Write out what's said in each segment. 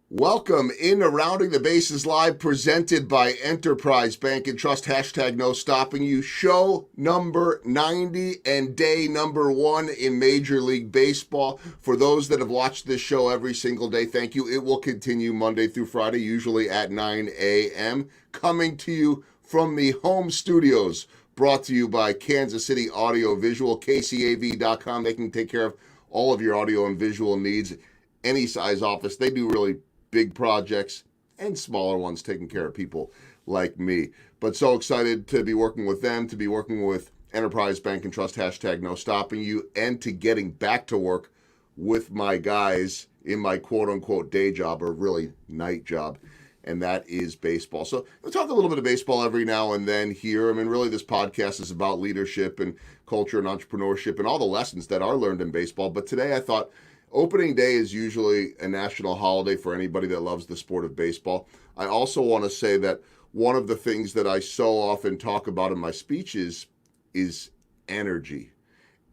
Welcome into Rounding the Bases Live, presented by Enterprise Bank and Trust, hashtag no stopping you. Show number 90 and day number 1 in Major League Baseball. For those that have watched this show every single day, thank you. It will continue Monday through Friday, usually at 9 a.m. Coming to you from the home studios, brought to you by Kansas City Audio Visual, kcav.com. They can take care of all of your audio and visual needs. Any size office. They do really big projects and smaller ones, taking care of people like me. But so excited to be working with them, to be working with Enterprise Bank and Trust, hashtag no stopping you, and to getting back to work with my guys in my quote-unquote day job, or really night job, and that is baseball. So we'll talk a little bit of baseball every now and then here. I mean, really, this podcast is about leadership and culture and entrepreneurship and all the lessons that are learned in baseball. But today I thought opening day is usually a national holiday for anybody that loves the sport of baseball. I also want to say that one of the things that I so often talk about in my speeches is energy.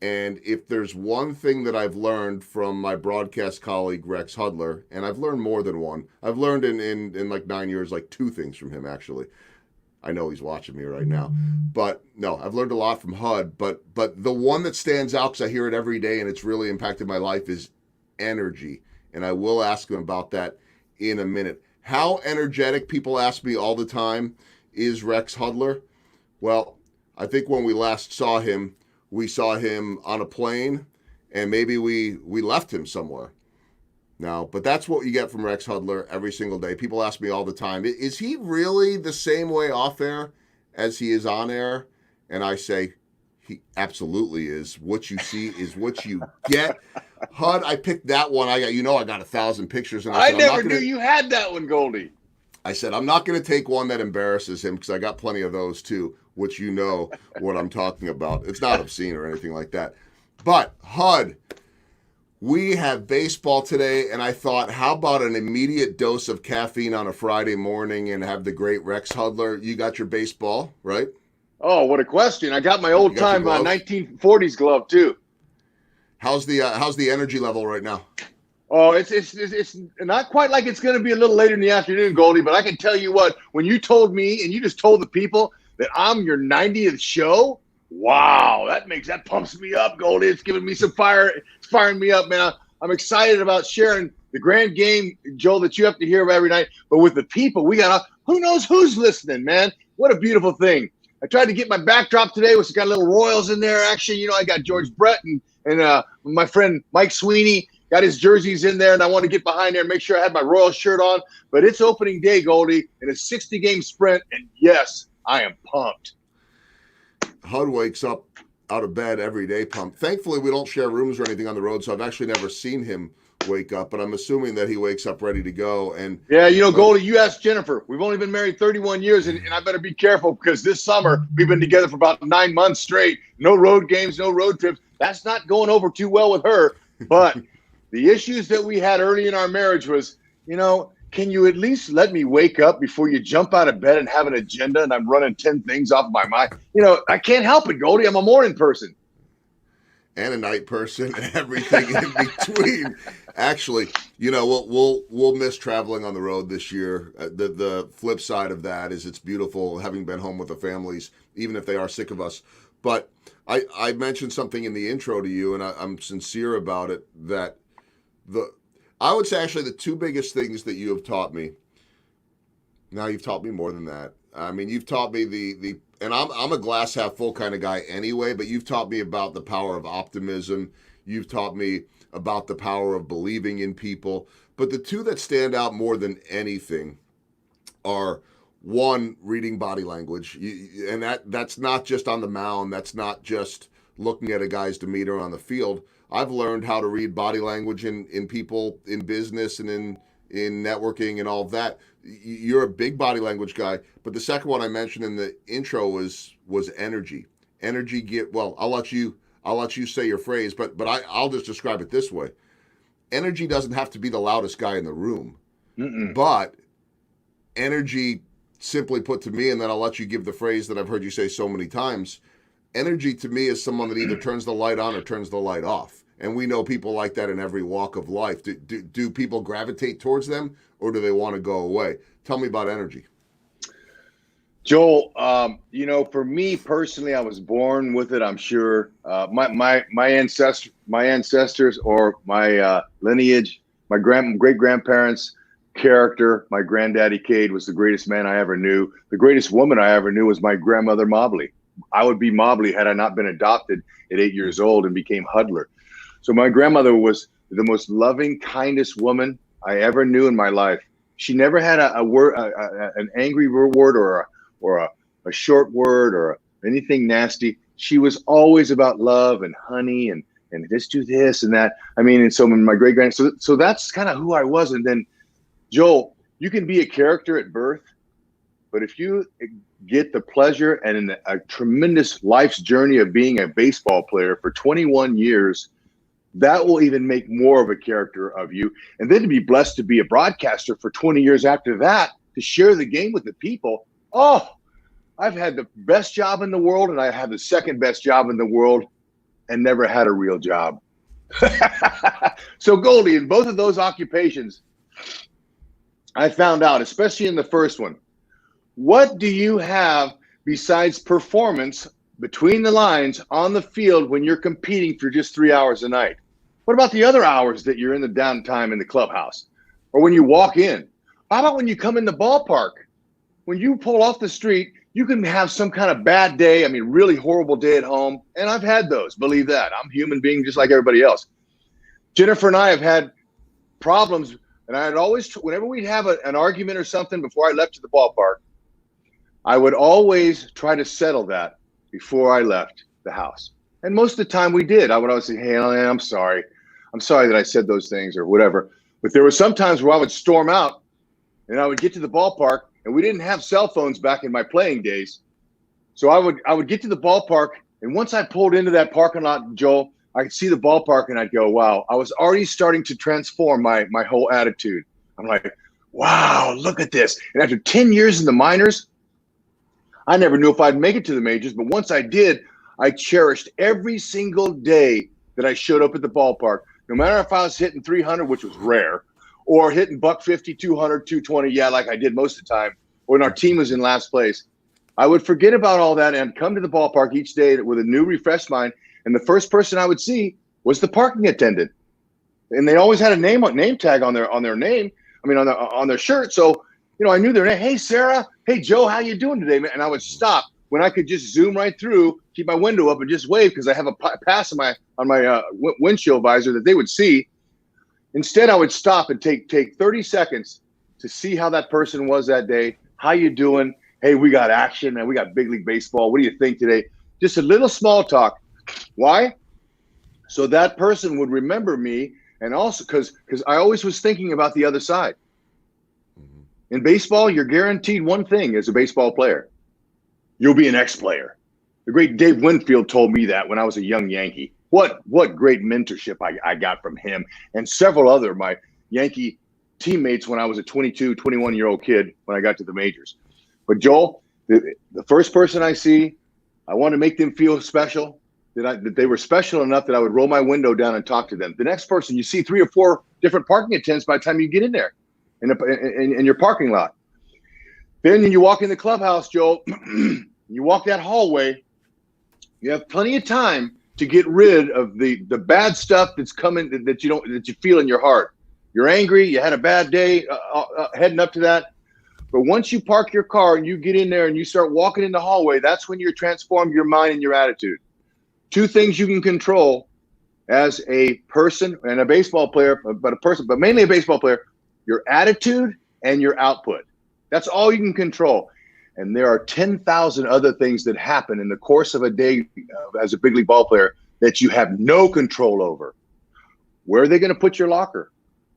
And if there's one thing that I've learned from my broadcast colleague, Rex Hudler, and I've learned more than one. I've learned in like 9 years, like 2 things from him, actually. I know he's watching me right now. But no, I've learned a lot from Hud. But the one that stands out, because I hear it every day and it's really impacted my life, is energy. And I will ask him about that in a minute. How energetic, people ask me all the time, is Rex Hudler? Well, I think when we last saw him, we saw him on a plane, and maybe we left him somewhere. Now, but that's what you get from Rex Hudler every single day. People ask me all the time, is he really the same way off air as he is on air? And I say, he absolutely is. What you see is what you get. Hud, I picked that one. I got 1,000 pictures. And I never knew you had that one, Goldie. I said, I'm not going to take one that embarrasses him, because I got plenty of those too, which you know what I'm talking about. It's not obscene or anything like that. But Hud, we have baseball today, and I thought, how about an immediate dose of caffeine on a Friday morning and have the great Rex Hudler? You got your baseball, right? Oh, what a question. I got my old-time 1940s glove, too. How's the energy level right now? Oh, it's not quite like it's going to be a little later in the afternoon, Goldie, but I can tell you what, when you told me and you just told the people that I'm your 90th show, wow, that pumps me up, Goldie. It's giving me some fire. It's firing me up, man. I'm excited about sharing the grand game, Joel, that you have to hear every night. But with the people, who knows who's listening, man? What a beautiful thing. I tried to get my backdrop today, which got a little Royals in there. Actually, I got George Brett and my friend Mike Sweeney got his jerseys in there, and I want to get behind there and make sure I had my Royals shirt on. But it's opening day, Goldie, in a 60-game sprint, and yes, I am pumped. Hud wakes up out of bed every day pumped. Thankfully, we don't share rooms or anything on the road, so I've actually never seen him wake up, but I'm assuming that he wakes up ready to go. And yeah, Goldie, you asked Jennifer. We've only been married 31 years, and I better be careful, because this summer we've been together for about 9 months straight. No road games, no road trips. That's not going over too well with her. But the issues that we had early in our marriage was, can you at least let me wake up before you jump out of bed and have an agenda and I'm running 10 things off my mind? I can't help it, Goldie. I'm a morning person. And a night person, and everything in between. Actually, we'll miss traveling on the road this year. The flip side of that is it's beautiful having been home with the families, even if they are sick of us. But I mentioned something in the intro to you, and I'm sincere about it, that I would say actually the 2 biggest things that you have taught me. Now, you've taught me more than that. I mean, you've taught me and I'm a glass half full kind of guy anyway, but you've taught me about the power of optimism. You've taught me about the power of believing in people. But the 2 that stand out more than anything are, 1, reading body language. And that's not just on the mound. That's not just looking at a guy's demeanor on the field. I've learned how to read body language in people in business and in networking and all of that. You're a big body language guy, but the second one I mentioned in the intro was energy. I'll let you say your phrase, but I'll just describe it this way. Energy doesn't have to be the loudest guy in the room. But energy, simply put to me, and then I'll let you give the phrase that I've heard you say so many times. Energy to me is someone that either turns the light on or turns the light off. And we know people like that in every walk of life. Do people gravitate towards them, or do they want to go away? Tell me about energy. Joel, for me personally, I was born with it. I'm sure my ancestors or my lineage, my great grandparents' character. My granddaddy Cade was the greatest man I ever knew. The greatest woman I ever knew was my grandmother Mobley. I would be Mobley had I not been adopted at 8 years old and became Hudler. So my grandmother was the most loving, kindest woman I ever knew in my life. She never had a word, an angry word or a short word or anything nasty. She was always about love and honey and just do this and that. I mean, and so my great grand, so that's kind of who I was. And then, Joel, you can be a character at birth, but if you get the pleasure and a tremendous life's journey of being a baseball player for 21 years, that will even make more of a character of you. And then to be blessed to be a broadcaster for 20 years after that, to share the game with the people. Oh, I've had the best job in the world, and I have the second best job in the world, and never had a real job. So Goldie, in both of those occupations, I found out, especially in the first one, what do you have besides performance between the lines on the field when you're competing for just 3 hours a night? What about the other hours that you're in the downtime in the clubhouse or when you walk in? How about when you come in the ballpark? When you pull off the street, you can have some kind of bad day. I mean, really horrible day at home. And I've had those, believe that. I'm a human being just like everybody else. Jennifer and I have had problems. And I'd always, whenever we'd have an argument or something before I left to the ballpark, I would always try to settle that before I left the house. And most of the time we did. I would always say, hey, I'm sorry. I'm sorry that I said those things or whatever. But there were some times where I would storm out and I would get to the ballpark, and we didn't have cell phones back in my playing days. So I would get to the ballpark, and once I pulled into that parking lot, Joel, I could see the ballpark and I'd go, wow. I was already starting to transform my whole attitude. I'm like, wow, look at this. And after 10 years in the minors, I never knew if I'd make it to the majors, but once I did, I cherished every single day that I showed up at the ballpark. No matter if I was hitting 300, which was rare, or hitting $150, 200, 220, yeah, like I did most of the time, when our team was in last place, I would forget about all that and come to the ballpark each day with a new, refreshed mind. And the first person I would see was the parking attendant, and they always had a name tag on their name. I mean, on their shirt. So I knew their name. Hey, Sarah. Hey, Joe. How you doing today, man? And I would stop when I could just zoom right through, keep my window up, and just wave because I have a pass on my windshield visor that they would see. Instead, I would stop and take 30 seconds to see how that person was that day. How you doing? Hey, we got action, man. We got big league baseball. What do you think today? Just a little small talk. Why? So that person would remember me, and also because I always was thinking about the other side. In baseball, you're guaranteed one thing as a baseball player. You'll be an ex-player. The great Dave Winfield told me that when I was a young Yankee. What great mentorship I got from him and several other my Yankee teammates when I was a 22, 21-year-old kid when I got to the majors. But Joel, the first person I see, I want to make them feel special, that they were special enough that I would roll my window down and talk to them. The next person, you see 3 or 4 different parking attendants by the time you get in there in your parking lot. Then you walk in the clubhouse, Joel, you walk that hallway, you have plenty of time to get rid of the bad stuff that's coming that you feel in your heart. You're angry, you had a bad day heading up to that. But once you park your car and you get in there and you start walking in the hallway, that's when you're transformed your mind and your attitude. 2 things you can control as a person and a baseball player, but mainly a baseball player, your attitude and your output. That's all you can control. And there are 10,000 other things that happen in the course of a day as a big league ball player that you have no control over. Where are they going to put your locker?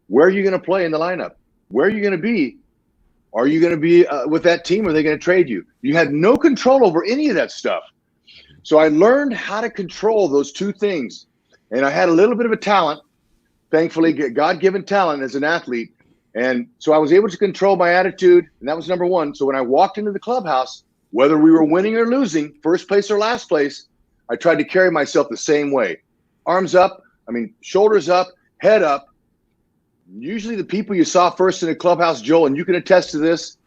Where are you going to play in the lineup? Where are you going to be? Are you going to be with that team, or are they going to trade you? You had no control over any of that stuff. So I learned how to control those 2 things. And I had a little bit of a talent, thankfully, God-given talent as an athlete. And so I was able to control my attitude, and that was number 1. So when I walked into the clubhouse, whether we were winning or losing, first place or last place, I tried to carry myself the same way. Arms up, I mean, shoulders up, head up. Usually the people you saw first in the clubhouse, Joel, and you can attest to this,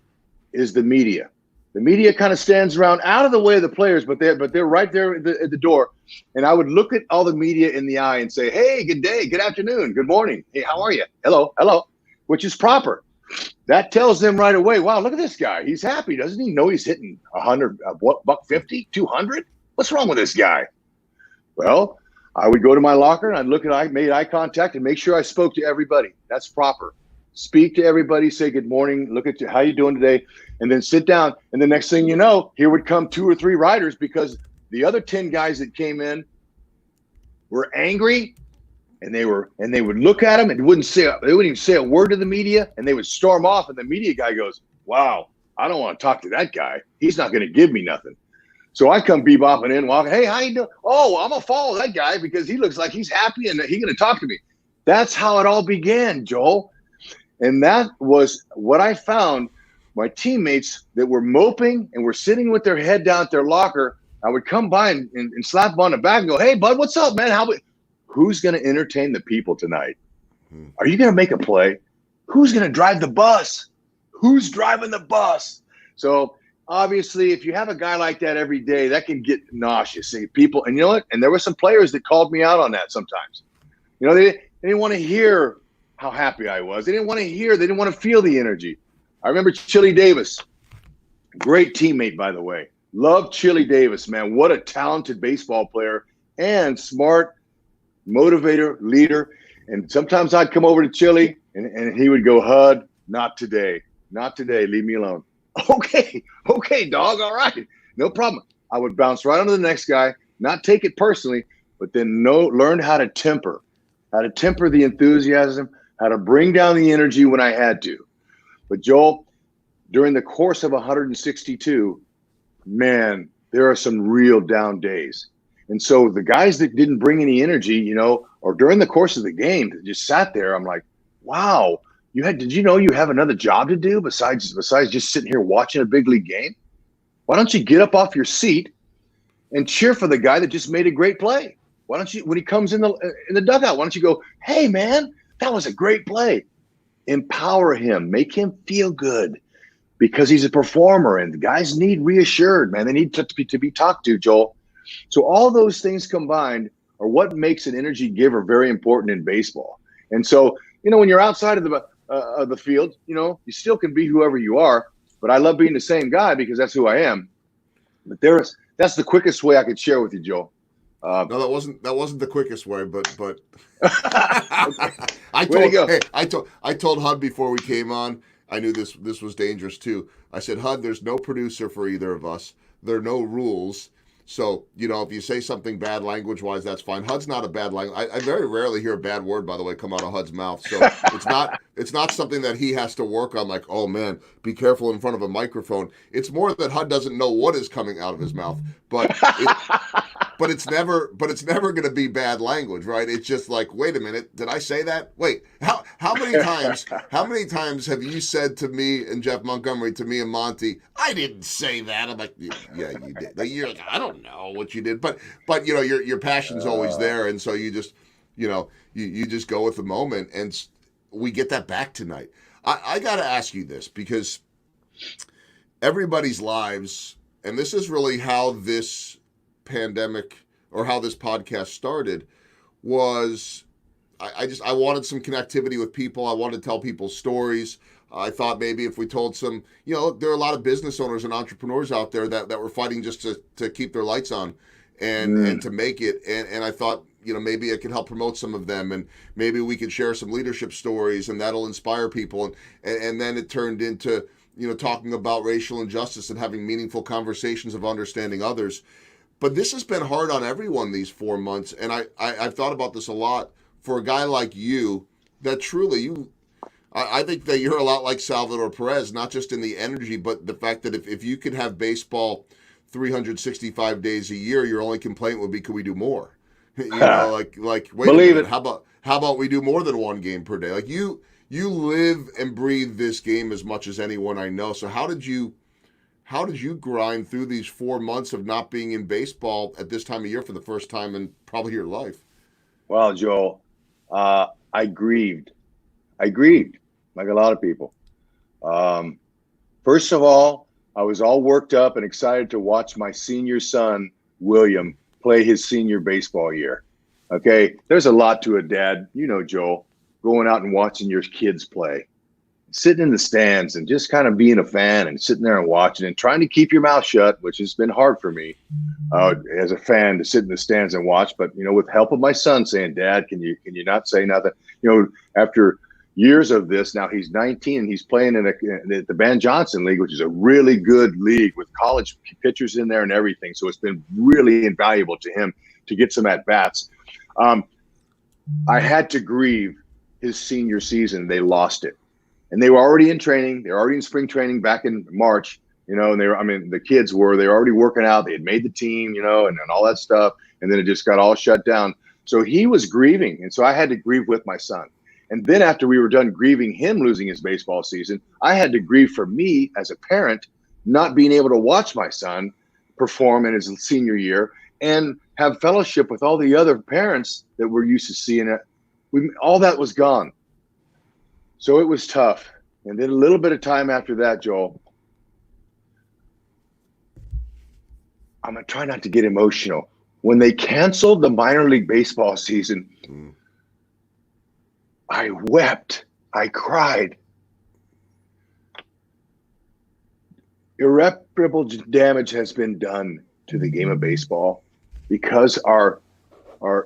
is the media. The media kind of stands around out of the way of the players, but they're right there at the door. And I would look at all the media in the eye and say, hey, good day, good afternoon, good morning. Hey, how are you? Hello, which is proper. That tells them right away, wow, look at this guy. He's happy. Doesn't he know he's hitting 100, $150, 200? What's wrong with this guy? Well, I would go to my locker and I'd look at, I made eye contact and make sure I spoke to everybody. That's proper. Speak to everybody, say good morning, look at you, how you doing today, and then sit down. And the next thing you know, here would come 2 or 3 riders because the other 10 guys that came in were angry, and they would look at him and they wouldn't even say a word to the media, and they would storm off. And the media guy goes, wow, I don't want to talk to that guy. He's not going to give me nothing. So I come bebopping in, walking, hey, how you doing? Oh, I'm going to follow that guy because he looks like he's happy and he's going to talk to me. That's how it all began, Joel. And that was what I found. My teammates that were moping and were sitting with their head down at their locker, I would come by and slap them on the back and go, hey, bud, what's up, man? Who's going to entertain the people tonight? Are you going to make a play? Who's going to drive the bus? Who's driving the bus? So obviously, if you have a guy like that every day, that can get nauseous. See, people, and you know what? And there were some players that called me out on that sometimes. You know, they didn't want to hear how happy I was. They didn't want to hear. They didn't want to feel the energy. I remember Chili Davis, great teammate, by the way. Love Chili Davis, man. What a talented baseball player and smart motivator, leader. And sometimes I'd come over to Chili and he would go, Hud, not today. Not today. Leave me alone. Okay, dog. All right. No problem. I would bounce right on to the next guy, not take it personally, but then learn how to temper the enthusiasm, how to bring down the energy when I had to. But Joel, during the course of 162, man, there are some real down days. And so the guys that didn't bring any energy, you know, or during the course of the game, just sat there, I'm like, wow, did you know you have another job to do besides just sitting here watching a big league game? Why don't you get up off your seat and cheer for the guy that just made a great play? Why don't you, when he comes in the dugout, why don't you go, hey, man, that was a great play. Empower him, make him feel good because he's a performer and the guys need reassured, man. They need to be talked to, Joel. So all those things combined are what makes an energy giver very important in baseball. And so, you know, when you're outside of the field, you know, you still can be whoever you are, but I love being the same guy because that's who I am. But that's the quickest way I could share with you, Joel. No, that wasn't the quickest way, but Okay. I told Hud before we came on, I knew this was dangerous too. I said, Hud, there's no producer for either of us. There are no rules. So, you know, if you say something bad language-wise, that's fine. Hud's not a bad language. I very rarely hear a bad word, by the way, come out of Hud's mouth. So it's not something that he has to work on, like, oh, man, be careful in front of a microphone. It's more that Hud doesn't know what is coming out of his mouth. But it's never going to be bad language, right? It's just like, wait a minute, did I say that? Wait, how many times have you said to me and Jeff Montgomery, to me and Monty, I didn't say that? I'm like, yeah, you did. Like, you're like, I don't know what you did, but you know, your passion's always there, and so you just, you know, you just go with the moment, and we get that back tonight. I got to ask you this because everybody's lives, and this is really how this pandemic or how this podcast started, was I wanted some connectivity with people. I wanted to tell people stories. I thought maybe if we told some, you know, there are a lot of business owners and entrepreneurs out there that were fighting just to keep their lights on and to make it. And I thought, you know, maybe I could help promote some of them, and maybe we could share some leadership stories, and that'll inspire people. And then it turned into, you know, talking about racial injustice and having meaningful conversations of understanding others. But this has been hard on everyone these 4 months, and I've thought about this a lot. For a guy like you, that truly I think that you're a lot like Salvador Perez, not just in the energy, but the fact that if you could have baseball 365 days a year, your only complaint would be, could we do more? You know, like wait Believe a minute, how about we do more than one game per day? Like you live and breathe this game as much as anyone I know. So how did you grind through these 4 months of not being in baseball at this time of year for the first time in probably your life? Well, Joel, I grieved. I grieved like a lot of people. Um, First of all, I was all worked up and excited to watch my senior son, William, play his senior baseball year. Okay, there's a lot to it, Dad. You know, Joel, going out and watching your kids play, sitting in the stands and just kind of being a fan and sitting there and watching and trying to keep your mouth shut, which has been hard for me as a fan to sit in the stands and watch. But, you know, with help of my son saying, Dad, can you not say nothing? You know, after years of this, now he's 19 and he's playing in the Van Johnson League, which is a really good league with college pitchers in there and everything. So it's been really invaluable to him to get some at-bats. I had to grieve his senior season. They lost it. And they were already in training. They were already in spring training back in March, you know, and the kids were already working out. They had made the team, you know, and all that stuff. And then it just got all shut down. So he was grieving. And so I had to grieve with my son. And then after we were done grieving him losing his baseball season, I had to grieve for me as a parent, not being able to watch my son perform in his senior year and have fellowship with all the other parents that we're used to seeing it. All that was gone. So it was tough. And then a little bit of time after that, Joel, I'm going to try not to get emotional. When they canceled the minor league baseball season, I wept. I cried. Irreparable damage has been done to the game of baseball because our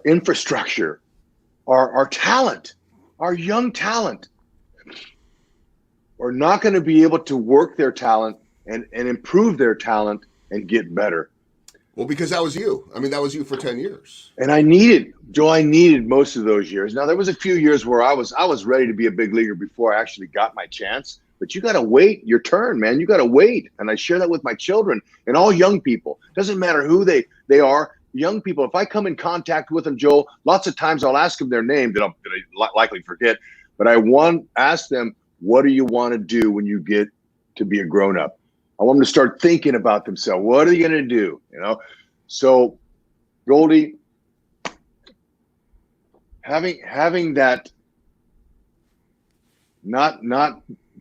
infrastructure, our talent, our young talent, are not going to be able to work their talent and improve their talent and get better. Well, because that was you. I mean, that was you for 10 years. And I needed most of those years. Now, there was a few years where I was ready to be a big leaguer before I actually got my chance. But you got to wait your turn, man. You got to wait. And I share that with my children and all young people. Doesn't matter who they are. Young people, if I come in contact with them, Joel, lots of times I'll ask them their name that I likely forget. But I ask them, what do you want to do when you get to be a grown-up? I want them to start thinking about themselves. What are you going to do? You know? So, Goldie, having that not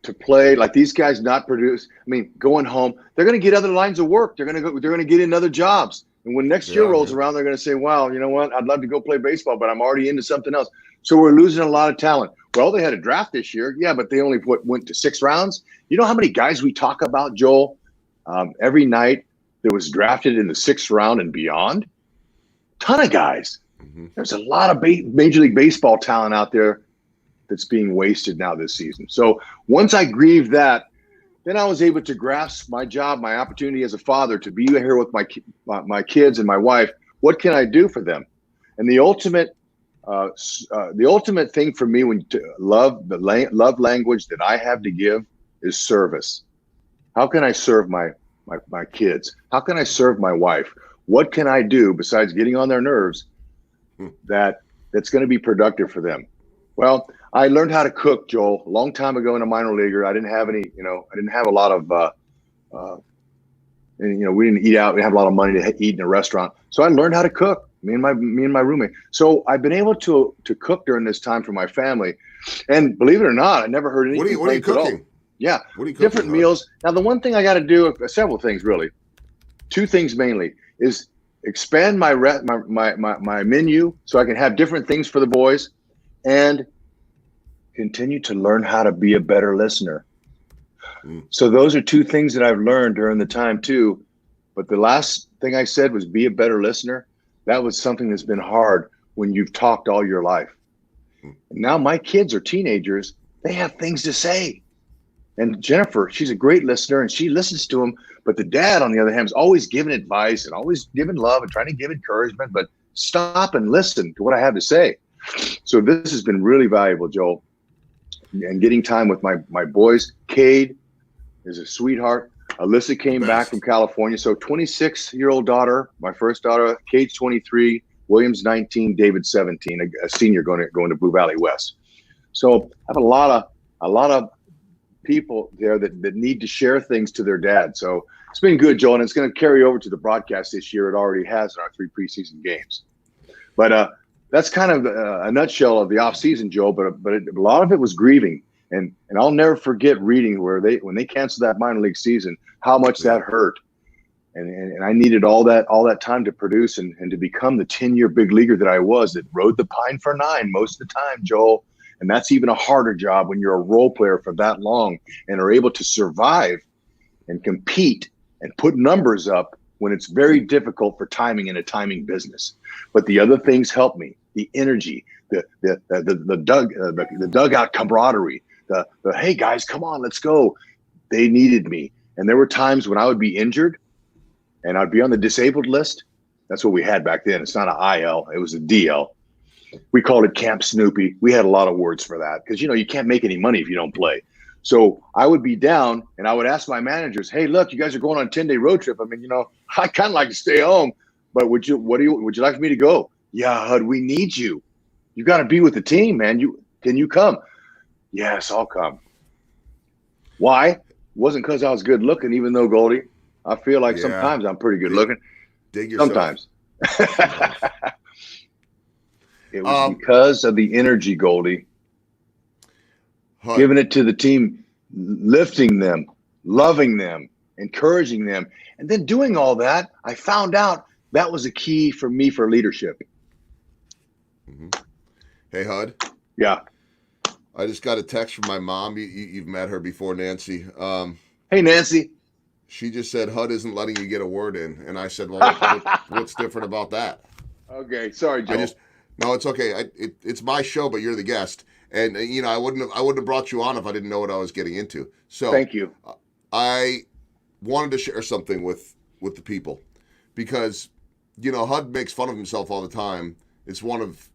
to play, like these guys not produce. I mean, going home, they're going to get other lines of work. They're going to get in other jobs. And when next year rolls around, they're going to say, wow, you know what? I'd love to go play baseball, but I'm already into something else. So we're losing a lot of talent. Well, they had a draft this year. Yeah, but they only went to 6 rounds. You know how many guys we talk about, Joel, every night that was drafted in the 6th round and beyond? Ton of guys. Mm-hmm. There's a lot of Major League Baseball talent out there that's being wasted now this season. So once I grieved that, then I was able to grasp my job, my opportunity as a father to be here with my kids and my wife. What can I do for them? And the ultimate thing for me love language that I have to give is service. How can I serve my kids? How can I serve my wife? What can I do besides getting on their nerves that's going to be productive for them? Well, I learned how to cook, Joel, a long time ago in a minor leaguer. I didn't have any, I didn't have a lot of, we didn't eat out. We didn't have a lot of money to eat in a restaurant. So I learned how to cook, me and my roommate. So I've been able to cook during this time for my family. And believe it or not, I never heard anything. What are you cooking? Yeah, what are you cooking, different meals. Now, the one thing I got to do, several things really, 2 things mainly, is expand my menu so I can have different things for the boys, and continue to learn how to be a better listener. So those are 2 things that I've learned during the time too. But the last thing I said was be a better listener. That was something that's been hard when you've talked all your life. Now my kids are teenagers. They have things to say. And Jennifer, she's a great listener and she listens to them. But the dad, on the other hand, is always giving advice and always giving love and trying to give encouragement. But stop and listen to what I have to say. So this has been really valuable, Joel. And getting time with my boys. Cade is a sweetheart. Alyssa came back from California. So 26-year-old daughter, my first daughter. Cade's 23, William's 19, David's 17, a senior going to Blue Valley West. So I have a lot of people there that need to share things to their dad. So it's been good, Joel, and it's going to carry over to the broadcast this year. It already has in our 3 preseason games. But that's kind of a nutshell of the off season, Joe. But a lot of it was grieving, and I'll never forget reading where when they canceled that minor league season, how much that hurt. And I needed all that time to produce and to become the 10-year big leaguer that I was, that rode the pine for 9 most of the time, Joel. And that's even a harder job when you're a role player for that long and are able to survive and compete and put numbers up when it's very difficult for timing in a timing business. But the other things helped me: the energy, the dugout camaraderie, the hey guys, come on, let's go. They needed me. And there were times when I would be injured and I'd be on the disabled list. That's what we had back then. It's not an IL, it was a DL. We called it Camp Snoopy. We had a lot of words for that because, you can't make any money if you don't play. So I would be down and I would ask my managers, hey, look, you guys are going on a 10-day road trip. I mean, I kind of like to stay home, but would you like for me to go? Yeah, Hud, we need you. You got to be with the team, man. Can you come? Yes, I'll come. Why? It wasn't because I was good looking, even though, Goldie, I feel like sometimes I'm pretty good looking. Dig yourself. Sometimes. It was because of the energy, Goldie. Giving it to the team, lifting them, loving them, encouraging them. And then doing all that, I found out that was a key for me for leadership. Mm-hmm. Hey, Hud. Yeah. I just got a text from my mom. You've met her before, Nancy. Hey, Nancy. She just said, Hud isn't letting you get a word in. And I said, well, what's different about that? Okay. Sorry, Joe. No, it's okay. It's my show, but you're the guest. And, I wouldn't have brought you on if I didn't know what I was getting into. So thank you. I wanted to share something with the people because, Hud makes fun of himself all the time. It's one of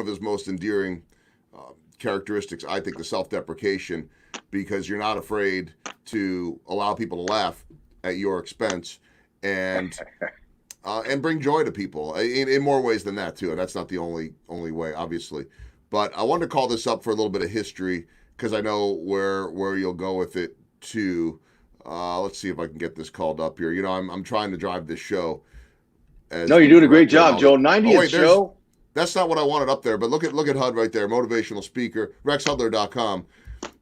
his most endearing characteristics, I think, the self-deprecation, because you're not afraid to allow people to laugh at your expense and bring joy to people in more ways than that too. And that's not the only way, obviously. But I wanted to call this up for a little bit of history because I know where you'll go with it too. Let's see if I can get this called up here. I'm trying to drive this show. No, you're doing a great job, Joe. 90th show. That's not what I wanted up there, but look at Hud right there, motivational speaker, rexhudler.com.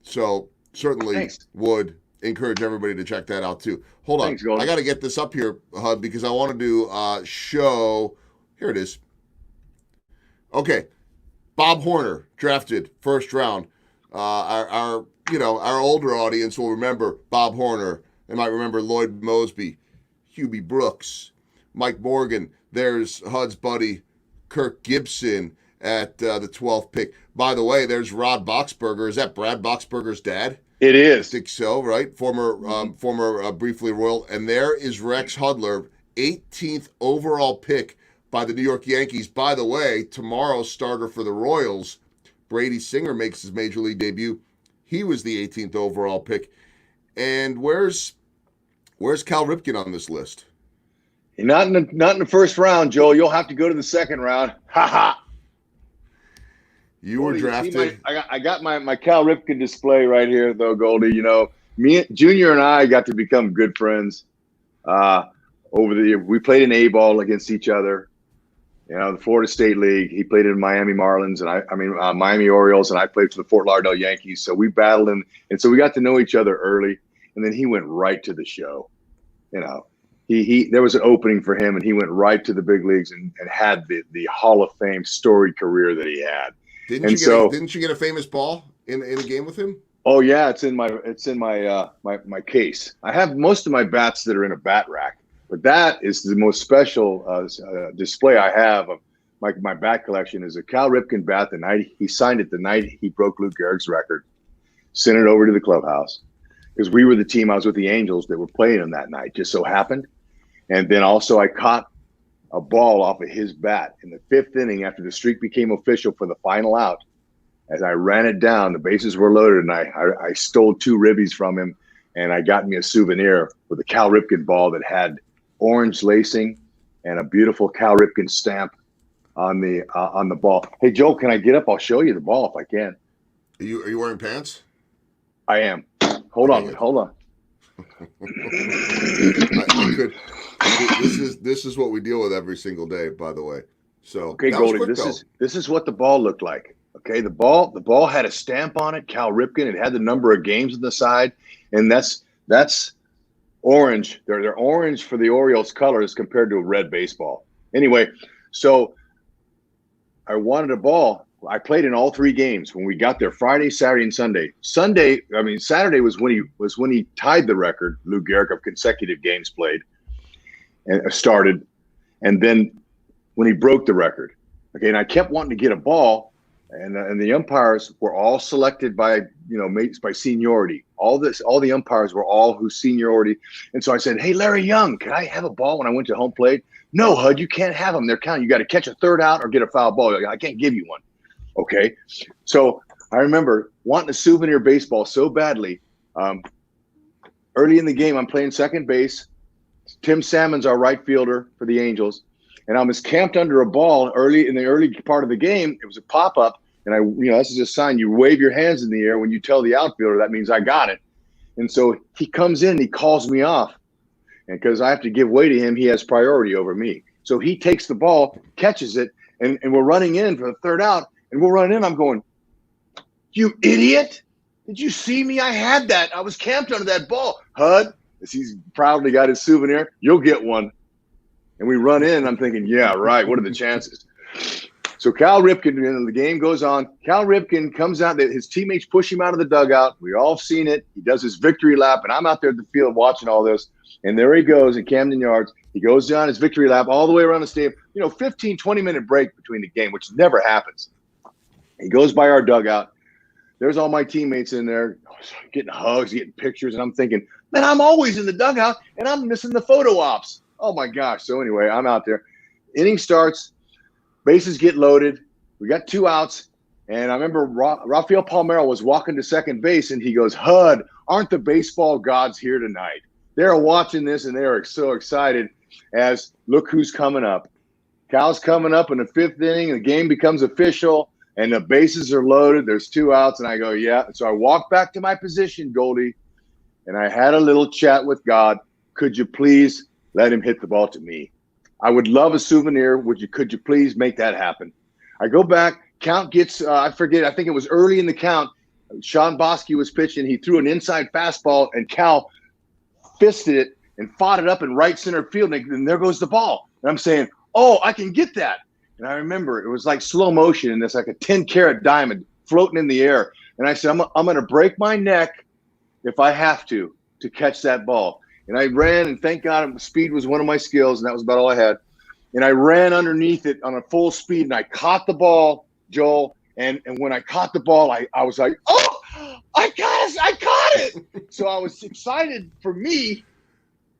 So certainly would encourage everybody to check that out too. Hold on. Thanks, I got to get this up here, Hud, because I want to do show. Here it is. Okay. Bob Horner, drafted first round. Our older audience will remember Bob Horner. They might remember Lloyd Mosby, Hubie Brooks, Mike Morgan. There's Hud's buddy Kirk Gibson at the 12th pick. By the way, there's Rod Boxberger. Is that Brad Boxberger's dad? It is. I think so, right? Former briefly Royal. And there is Rex Hudler, 18th overall pick by the New York Yankees. By the way, tomorrow's starter for the Royals, Brady Singer, makes his major league debut. He was the 18th overall pick. And where's Cal Ripken on this list? Not in the first round, Joe. You'll have to go to the second round. Ha ha. You were drafted. I got my Cal Ripken display right here, though, Goldie. Me, Junior, and I got to become good friends over the year. We played in A-ball against each other. The Florida State League. He played in Miami Marlins, and Miami Orioles, and I played for the Fort Lauderdale Yankees. So we battled, and so we got to know each other early. And then he went right to the show. He there was an opening for him, and he went right to the big leagues and had the Hall of Fame storied career that he had. Didn't you get a famous ball in a game with him? Oh yeah, it's in my case. I have most of my bats that are in a bat rack, but that is the most special display I have of my bat collection. Is a Cal Ripken bat. The night he signed it, the night he broke Lou Gehrig's record, sent it over to the clubhouse because we were the team. I was with the Angels that were playing him that night. Just so happened, and then also I caught a ball off of his bat in the 5th inning after the streak became official for the final out. As I ran it down, the bases were loaded, and I stole 2 ribbies from him, and I got me a souvenir with a Cal Ripken ball that had orange lacing and a beautiful Cal Ripken stamp on the ball. Hey, Joe, can I get up? I'll show you the ball if I can. Are you wearing pants? I am. Hold on. I could. This is what we deal with every single day, by the way. So Okay, that was Goldie, quick this though. is what the ball looked like. Okay, the ball had a stamp on it, Cal Ripken. It had the number of games on the side, and that's orange. They're orange for the Orioles colors compared to a red baseball. Anyway, so I wanted a ball. I played in all three games when we got there, Friday, Saturday, and Sunday. Saturday was when he tied the record, Lou Gehrig, of consecutive games played and started, and then when he broke the record. Okay, and I kept wanting to get a ball, and the umpires were all selected by mates by seniority. All the umpires were all whose seniority, and so I said, "Hey, Larry Young, can I have a ball when I went to home plate?" "No, Hud, you can't have them. They're counting. You got to catch a third out or get a foul ball. I can't give you one." Okay, so I remember wanting a souvenir baseball so badly. Early in the game, I'm playing second base. Tim Salmon's our right fielder for the Angels. And I was camped under a ball in the early part of the game. It was a pop-up. And this is a sign. You wave your hands in the air when you tell the outfielder, that means I got it. And so he comes in, he calls me off. And because I have to give way to him, he has priority over me. So he takes the ball, catches it, and we're running in for the third out. And we're running in. I'm going, "You idiot. Did you see me? I had that. I was camped under that ball." "Hud," as he's proudly got his souvenir, "you'll get one." And we run in, and I'm thinking, yeah, right. What are the chances? So Cal Ripken, and the game goes on. Cal Ripken comes out. His teammates push him out of the dugout. We all seen it. He does his victory lap, and I'm out there at the field watching all this. And there he goes in Camden Yards. He goes down his victory lap all the way around the stadium. 15, 20-minute break between the game, which never happens. He goes by our dugout. There's all my teammates in there getting hugs, getting pictures. And I'm thinking, man, I'm always in the dugout, and I'm missing the photo ops. Oh, my gosh. So anyway, I'm out there. Inning starts. Bases get loaded. We got 2 outs. And I remember Rafael Palmeiro was walking to second base, and he goes, "Hud, aren't the baseball gods here tonight?" They're watching this, and they're so excited as look who's coming up. Cal's coming up in the 5th inning. The game becomes official, and the bases are loaded. There's 2 outs, and I go, yeah. So I walk back to my position, Goldie, and I had a little chat with God. "Could you please let him hit the ball to me? I would love a souvenir. Could you please make that happen?" I go back. Count gets, I forget, I think it was early in the count. Sean Bosky was pitching. He threw an inside fastball, and Cal fisted it and fought it up in right center field, and there goes the ball. And I'm saying, "Oh, I can get that." And I remember it was like slow motion, and it's like a 10-carat diamond floating in the air. And I said, I'm going to break my neck if I have to catch that ball. And I ran, and thank God speed was one of my skills, and that was about all I had. And I ran underneath it on a full speed, and I caught the ball, Joel. And when I caught the ball, I was like, "Oh, I caught it." So I was excited for me,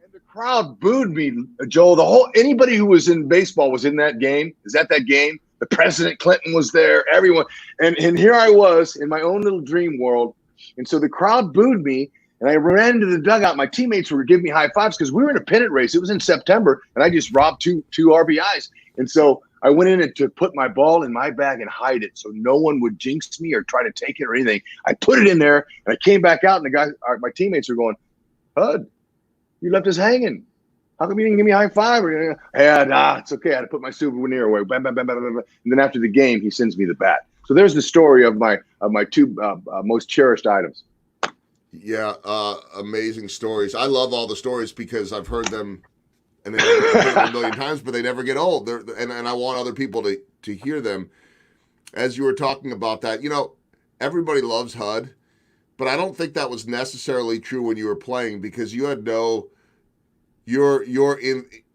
and the crowd booed me, Joel. Anybody who was in baseball was in that game. Is at that game. The President Clinton was there, everyone. And here I was in my own little dream world. And so the crowd booed me. And I ran into the dugout. My teammates were giving me high fives because we were in a pennant race. It was in September, and I just robbed two RBIs. And so I went in to put my ball in my bag and hide it so no one would jinx me or try to take it or anything. I put it in there, and I came back out, and my teammates were going, "Hud, you left us hanging. How come you didn't give me a high five?" "Yeah, nah, it's okay. I had to put my souvenir away." Bam, bam, bam, bam, bam. And then after the game, he sends me the bat. So there's the story of my 2 most cherished items. Yeah, amazing stories. I love all the stories because I've heard them, and I've heard them a million times, but they never get old. And I want other people to hear them. As you were talking about that, everybody loves HUD, but I don't think that was necessarily true when you were playing because you had your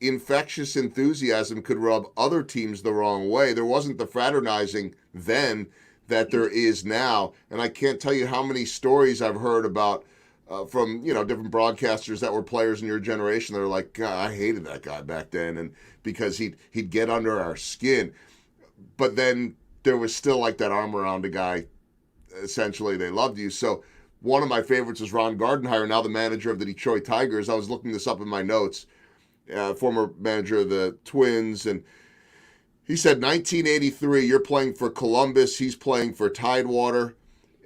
infectious enthusiasm could rub other teams the wrong way. There wasn't the fraternizing then that there is now, and I can't tell you how many stories I've heard about from different broadcasters that were players in your generation that are like, "God, I hated that guy back then," and because he'd get under our skin, but then there was still like that arm around a guy. Essentially, they loved you. So one of my favorites is Ron Gardenhire, now the manager of the Detroit Tigers. I was looking this up in my notes, former manager of the Twins, and he said 1983, you're playing for Columbus, he's playing for Tidewater,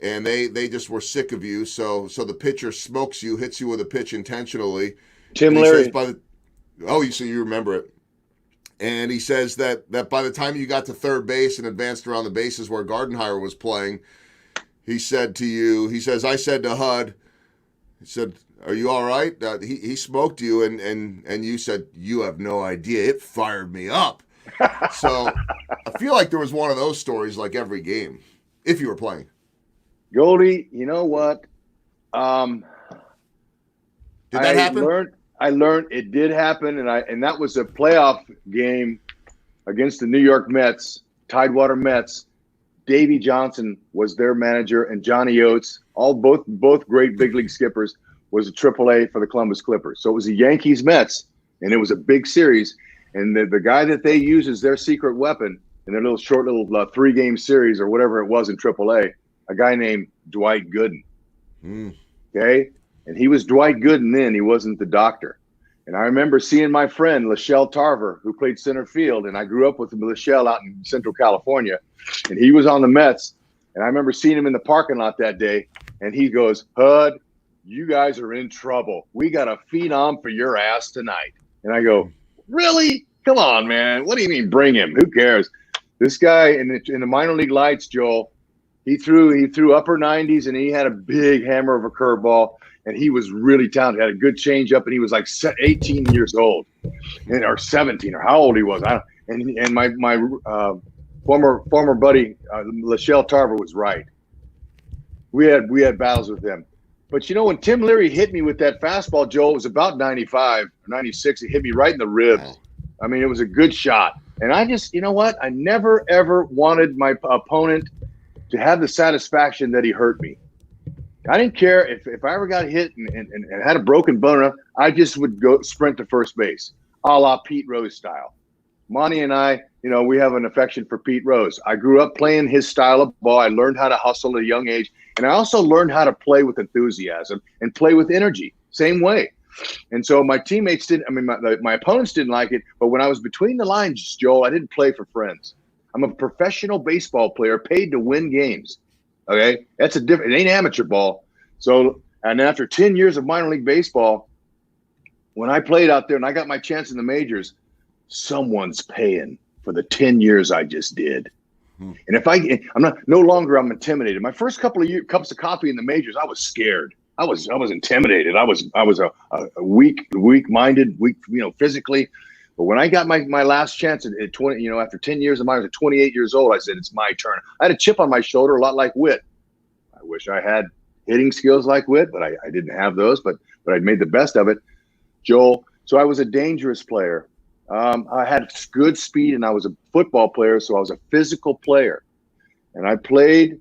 and they just were sick of you. So the pitcher smokes you, hits you with a pitch intentionally. Tim And he Leary. says so you remember it. And he says that by the time you got to third base and advanced around the bases where Gardenhire was playing, he said to you, he says, I said to Hud, he said, are you all right? He smoked you, and you said, you have no idea. It fired me up. So I feel like there was one of those stories like every game, if you were playing. Goldie, you know what? Did that happen? I learned it did happen, and that was a playoff game against the New York Mets, Tidewater Mets. Davey Johnson was their manager, and Johnny Oates, both great big league skippers, was a AAA for the Columbus Clippers. So it was the Yankees Mets, and it was a big series. And the guy that they use as their secret weapon in their short 3-game series or whatever it was in AAA, a guy named Dwight Gooden. Okay? And he was Dwight Gooden then. He wasn't the doctor. And I remember seeing my friend, Lachelle Tarver, who played center field, and I grew up with Lachelle out in Central California, and he was on the Mets. And I remember seeing him in the parking lot that day, and he goes, Hud, you guys are in trouble. We got a phenom for your ass tonight. And I go, really? Come on, man. What do you mean bring him? Who cares? This guy in the minor league lights, Joel, he threw upper 90s, and he had a big hammer of a curveball. And he was really talented, had a good changeup, and he was like 18 years old, or 17, or how old he was. And my former buddy Lachelle Tarver was right. We had battles with him, but when Tim Leary hit me with that fastball, Joel, it was about 95 or 96. It hit me right in the ribs. I mean, it was a good shot, and I just, I never ever wanted my opponent to have the satisfaction that he hurt me. I didn't care if I ever got hit and had a broken bone, I just would go sprint to first base, a la Pete Rose style. Monty and I, we have an affection for Pete Rose. I grew up playing his style of ball. I learned how to hustle at a young age, and I also learned how to play with enthusiasm and play with energy, same way. And so my teammates my opponents didn't like it, but when I was between the lines, Joel, I didn't play for friends. I'm a professional baseball player paid to win games. Okay, that's it ain't amateur ball. So, and after 10 years of minor league baseball, when I played out there and I got my chance in the majors, someone's paying for the 10 years I just did. And if I'm intimidated. My first couple of cups of coffee in the majors, I was scared. I was intimidated. I was a weak-minded, physically. But when I got my last chance at 20, after 10 years of mine, I was at 28 years old, I said, it's my turn. I had a chip on my shoulder, a lot like Witt. I wish I had hitting skills like Witt, but I didn't have those, but I made the best of it, Joel. So I was a dangerous player. I had good speed, and I was a football player, so I was a physical player. And I played,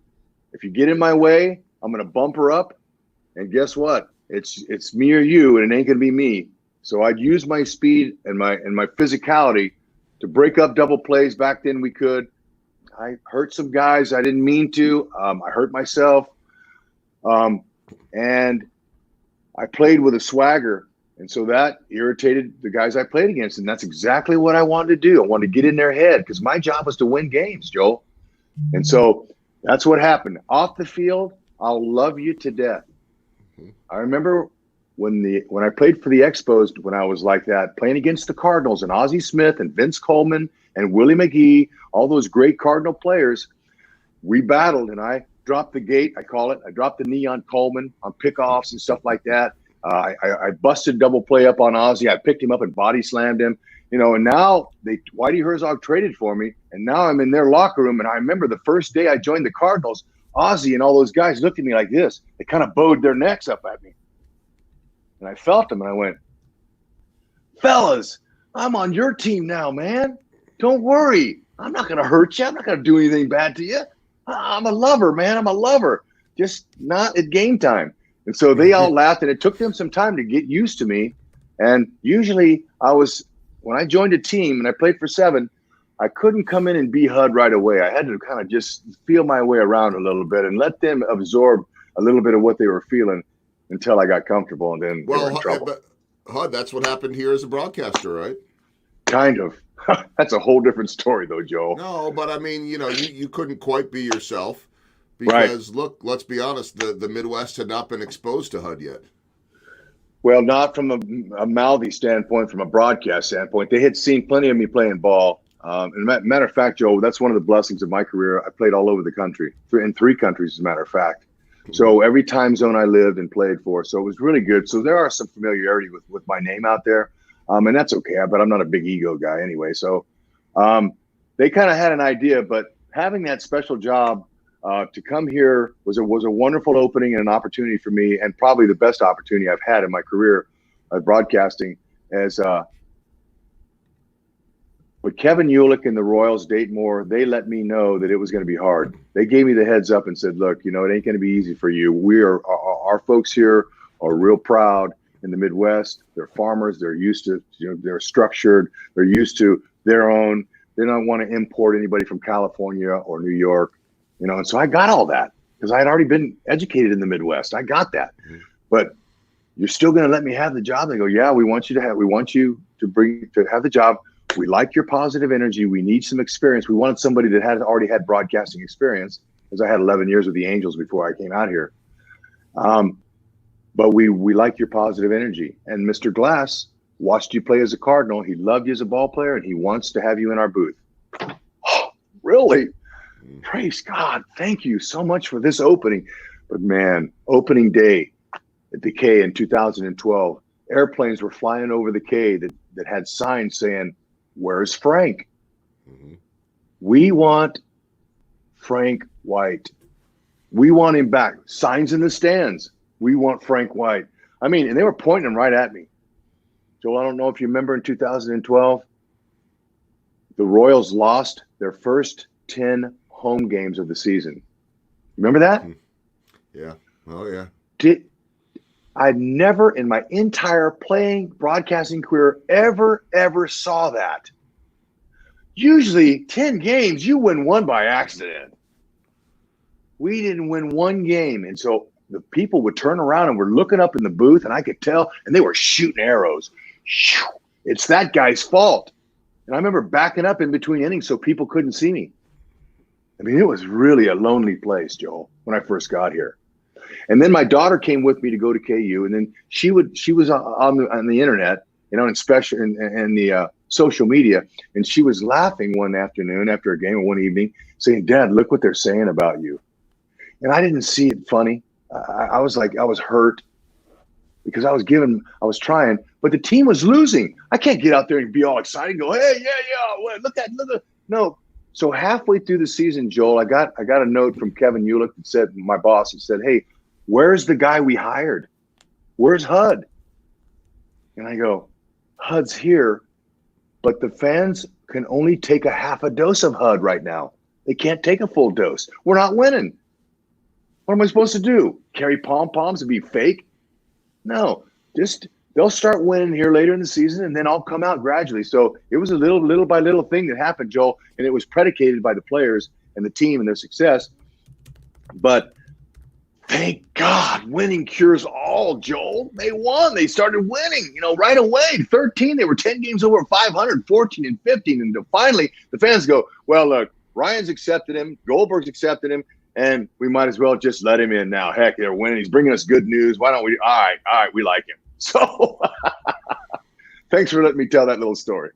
if you get in my way, I'm going to bumper up, and guess what? It's me or you, and it ain't going to be me. So I'd use my speed and my physicality to break up double plays. Back then we could. I hurt some guys. I didn't mean to. I hurt myself. And I played with a swagger. And so that irritated the guys I played against. And that's exactly what I wanted to do. I wanted to get in their head because my job was to win games, Joel. And so that's what happened. Off the field, I'll love you to death. I remember when I played for the Expos, when I was like that, playing against the Cardinals and Ozzie Smith and Vince Coleman and Willie McGee, all those great Cardinal players, we battled, and I dropped the gate, I call it. I dropped the knee on Coleman on pickoffs and stuff like that. I busted double play up on Ozzie. I picked him up and body slammed him. And now Whitey Herzog traded for me, and now I'm in their locker room. And I remember the first day I joined the Cardinals, Ozzie and all those guys looked at me like this. They kind of bowed their necks up at me. And I felt them, and I went, fellas, I'm on your team now, man. Don't worry. I'm not going to hurt you. I'm not going to do anything bad to you. I'm a lover, man. I'm a lover. Just not at game time. And so they all laughed, and it took them some time to get used to me. And usually when I joined a team and I played for 7, I couldn't come in and be Hud right away. I had to kind of just feel my way around a little bit and let them absorb a little bit of what they were feeling until I got comfortable, and then they were in trouble. But Hud, that's what happened here as a broadcaster, right? Kind of. That's a whole different story, though, Joe. No, but I mean, you couldn't quite be yourself because, Look, let's be honest, the Midwest had not been exposed to Hud yet. Well, not from a mouthy standpoint, from a broadcast standpoint. They had seen plenty of me playing ball. And matter of fact, Joe, that's one of the blessings of my career. I played all over the country, in 3 countries, as a matter of fact. So every time zone I lived and played for. So it was really good. So there are some familiarity with my name out there. And that's okay. But I'm not a big ego guy anyway. So they kind of had an idea. But having that special job to come here was a wonderful opening and an opportunity for me, and probably the best opportunity I've had in my career of broadcasting. But Kevin Ulick and the Royals, Dayton Moore, they let me know that it was going to be hard. They gave me the heads up and said, look, it ain't going to be easy for you. Our folks here are real proud in the Midwest. They're farmers. They're used to, they're structured. They're used to their own. They don't want to import anybody from California or New York. And so I got all that because I had already been educated in the Midwest. I got that. But you're still going to let me have the job? They go, yeah, we want you to have the job. We like your positive energy. We need some experience. We wanted somebody that already had broadcasting experience, because I had 11 years with the Angels before I came out here. But we like your positive energy. And Mr. Glass watched you play as a Cardinal. He loved you as a ball player, and he wants to have you in our booth. Oh, really? Praise God. Thank you so much for this opening. But man, opening day at the K in 2012, airplanes were flying over the K that had signs saying, "Where's Frank? We want Frank White. We want him back." Signs in the stands. We want Frank White. I mean, and they were pointing them right at me. Joel, I don't know if you remember in 2012, the Royals lost their first 10 home games of the season. Remember that? Yeah. Oh, yeah. I never in my entire broadcasting career ever saw that. Usually 10 games, you win one by accident. We didn't win one game. And so the people would turn around and were looking up in the booth, and I could tell, and they were shooting arrows. It's that guy's fault. And I remember backing up in between innings so people couldn't see me. I mean, it was really a lonely place, Joel, when I first got here. And then my daughter came with me to go to KU, and then she was on the internet, and especially in the social media, and she was laughing one afternoon after a game or one evening, saying, "Dad, look what they're saying about you." And I didn't see it funny. I was hurt because I was trying, but the team was losing. I can't get out there and be all excited and go, "Hey, yeah, look at." No. So halfway through the season, Joel, I got a note from Kevin Ulick that said, my boss, and said, "Hey, where's the guy we hired? Where's Hud?" And I go, "Hud's here, but the fans can only take a half a dose of Hud right now. They can't take a full dose. We're not winning. What am I supposed to do? Carry pom-poms and be fake? No, they'll start winning here later in the season, and then I'll come out gradually." So it was a little by little thing that happened, Joel, and it was predicated by the players and the team and their success. But thank God, winning cures all, Joel. They won. They started winning, right away. 13, they were 10 games over 500, 14 and 15. And finally, the fans go, "Well, look, Ryan's accepted him. Goldberg's accepted him. And we might as well just let him in now. Heck, they're winning. He's bringing us good news. Why don't we? All right, we like him." So thanks for letting me tell that little story.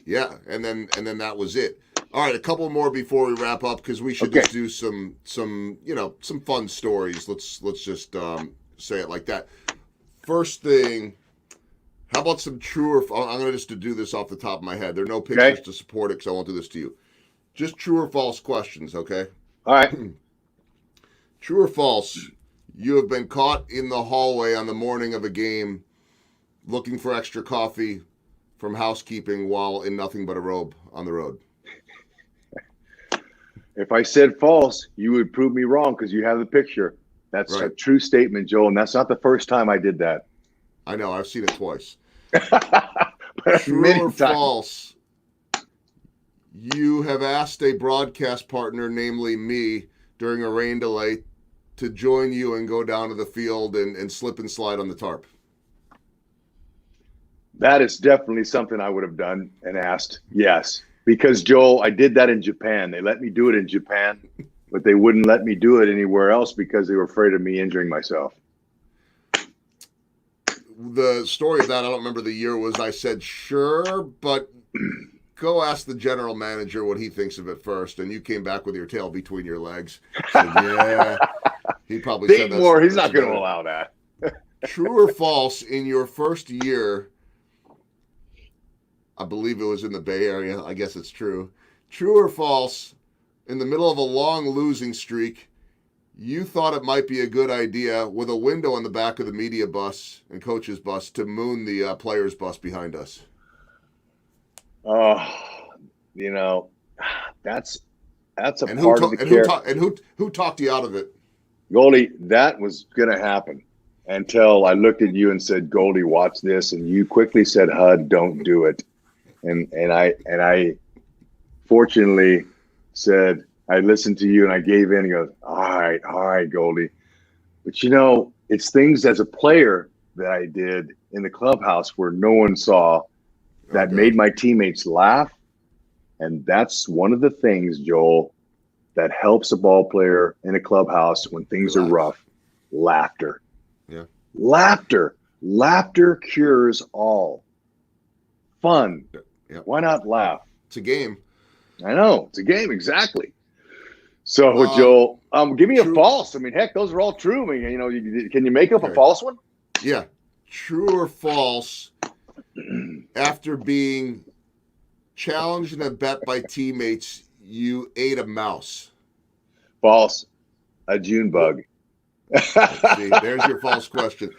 Yeah, and then that was it. All right, a couple more before we wrap up, because we should just do some fun stories. Let's just say it like that. First thing, how about some true or false? I'm going to just do this off the top of my head. There are no pictures to support it, because I won't do this to you. Just true or false questions, okay? All right. True or false, you have been caught in the hallway on the morning of a game looking for extra coffee from housekeeping while in nothing but a robe on the road? If I said false, you would prove me wrong because you have the picture. That's a true statement, Joel, and that's not the first time I did that. I know. I've seen it twice. True or false, you have asked a broadcast partner, namely me, during a rain delay to join you and go down to the field and slip and slide on the tarp? That is definitely something I would have done and asked. Yes. Because, Joel, I did that in Japan. They let me do it in Japan, but they wouldn't let me do it anywhere else because they were afraid of me injuring myself. the story of that, I don't remember the year, was I said, sure, but go ask the general manager what he thinks of it first. And you came back with your tail between your legs. Said, yeah, he probably said that's More. He's not going to better. allow that. True or false, in your first year, I believe it was in the Bay Area, I guess it's true. True or false, in the middle of a long losing streak, you thought it might be a good idea with a window on the back of the media bus and coach's bus to moon the players' bus behind us? Oh, you know, that's a And part of the care. Who talked you out of it? Goldie, that was going to happen until I looked at you and said, Goldie, watch this. And you quickly said, Hud, don't do it. And I fortunately said, I listened to you and I gave in. He goes, all right, Goldie. But you know, it's things as a player that I did in the clubhouse where no one saw that made my teammates laugh. And that's one of the things, Joel, that helps a ball player in a clubhouse when things are rough. Laughter. Yeah. Laughter. Laughter cures all. Fun. Yeah. Why not laugh? It's a game. I know. It's a game. Exactly. So, Joel, give me a false. I mean, heck, those are all true. I mean, you know, can you make up a false one? Yeah. True or false, after being challenged in a bet by teammates, you ate a mouse? False. A June bug. See, there's your false question.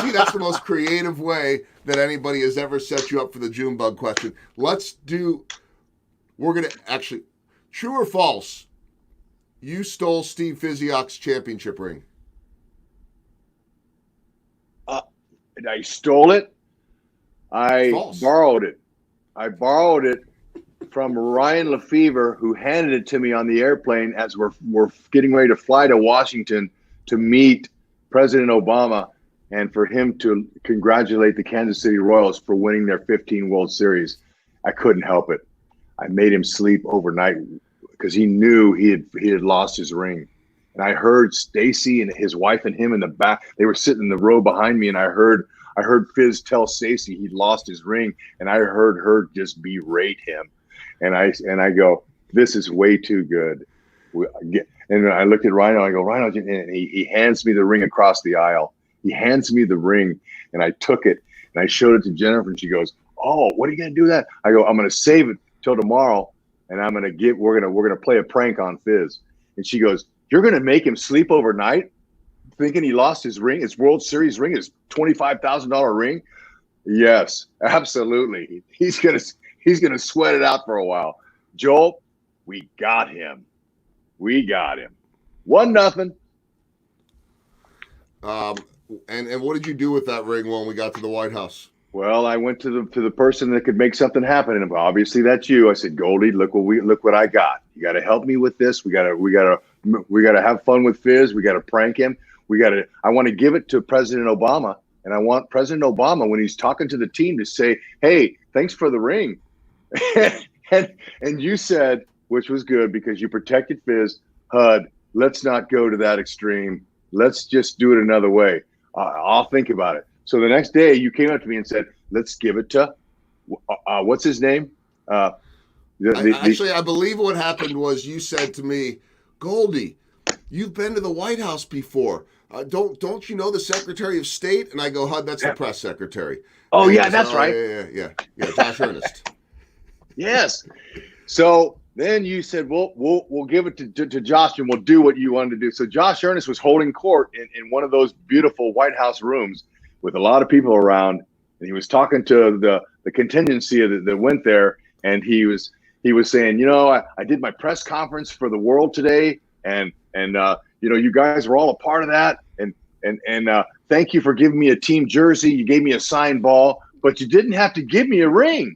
See, that's the most creative way that anybody has ever set you up for the June bug question. We're going to actually, true or false, you stole Steve Physiok's championship ring? I stole it. I borrowed it. I borrowed it from Ryan Lefevre, who handed it to me on the airplane as we're getting ready to fly to Washington to meet President Obama and for him to congratulate the Kansas City Royals for winning their 15 World Series. I couldn't help it. I made him sleep overnight because he knew he had lost his ring. And I heard Stacy and his wife and him in the back. They were sitting in the row behind me, and I heard Fizz tell Stacy he'd lost his ring, and I heard her just berate him. And I go, this is way too good. And I looked at Rhino. I go, Rhino, and he hands me the ring across the aisle. He hands me the ring, and I took it and I showed it to Jennifer, and she goes, "Oh, what are you gonna do that?" I go, "I'm gonna save it till tomorrow, and we're gonna play a prank on Fizz." And she goes, "You're gonna make him sleep overnight, thinking he lost his ring, his World Series ring, his $25,000 ring?" Yes, absolutely. He's gonna sweat it out for a while. Joel, we got him. 1-0. And what did you do with that ring when we got to the White House? Well, I went to the person that could make something happen, and obviously that's you. I said, Goldie, look what I got. You got to help me with this. We got to have fun with Fizz. We got to prank him. I want to give it to President Obama, and I want President Obama, when he's talking to the team, to say, "Hey, thanks for the ring." and you said, which was good because you protected Fizz, Hud, let's not go to that extreme. Let's just do it another way. I'll think about it. So the next day you came up to me and said, let's give it to, what's his name? Actually, I believe what happened was you said to me, Goldie, you've been to the White House before. Don't you know the Secretary of State? And I go, Hud, that's the press secretary. Oh, and yeah, that's right. Yeah, Josh Earnest. Yes. So then you said, we'll give it to Josh, and we'll do what you wanted to do. So Josh Earnest was holding court in one of those beautiful White House rooms with a lot of people around, and he was talking to the contingency that went there, and he was saying, I did my press conference for the world today, and you guys were all a part of that, and thank you for giving me a team jersey. You gave me a signed ball, but you didn't have to give me a ring.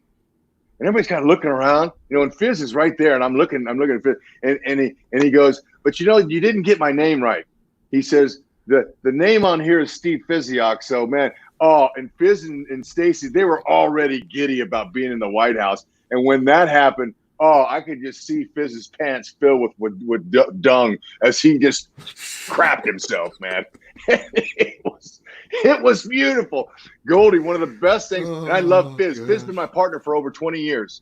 And everybody's kind of looking around, and Fizz is right there, and I'm looking at Fizz, and he goes, but you didn't get my name right. He says, the name on here is Steve Physiok. So man, and Fizz and Stacy, they were already giddy about being in the White House. And when that happened, I could just see Fizz's pants fill with dung as he just crapped himself, man. It was beautiful. Goldie, one of the best things. And I love Fizz. Gosh. Fizz has been my partner for over 20 years.